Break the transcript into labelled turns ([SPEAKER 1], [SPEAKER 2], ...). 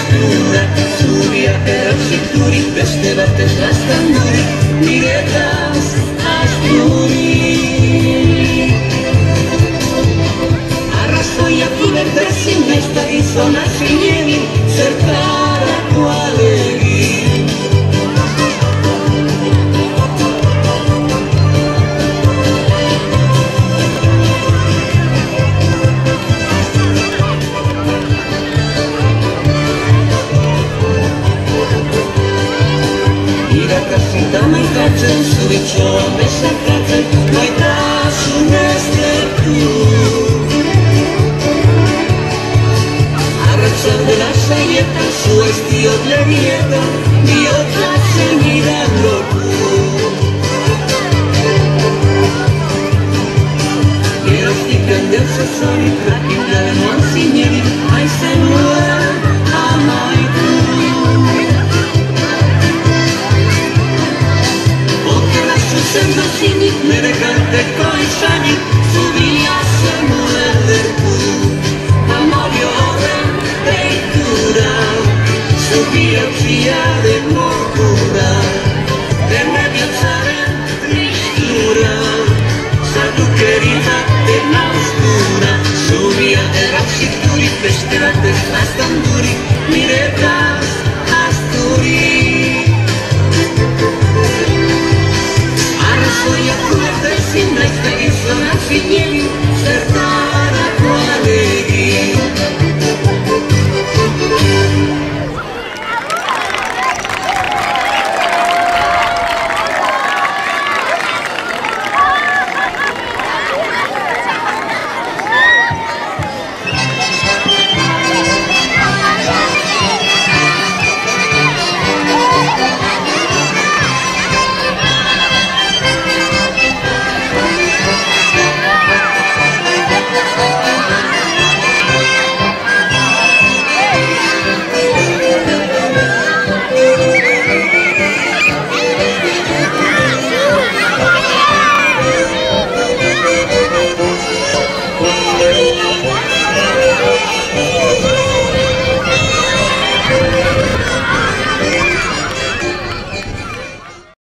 [SPEAKER 1] eskura, zuriak erauxituri, beste batez gaztanduri, niretaz asturi. Arrazoiak ulertezin, naizta gizona zinegin, zertarako alegin. Irakasita maitatzen, zuritxoa besarkatzen, maitasunez leku. Arratzalde lasaietan, zu ez diot legietan, bihotzatzen iran loku. Geroztik handean zezonik, jakin garen oan zinerin, haizen nuen amaitu. Zuzen dozinik, nire kanteko izanik, zubila zenuen lertu. Amorio horren deitura, zubila utziaren mordura, dene bihotzaren tristura, zatukeri baten austura, zubila errauxituri, beste batez aztanduri, niretaz asturi. Arrazoiak ulertezin, naizta gizona zinegin, zertarako alegin.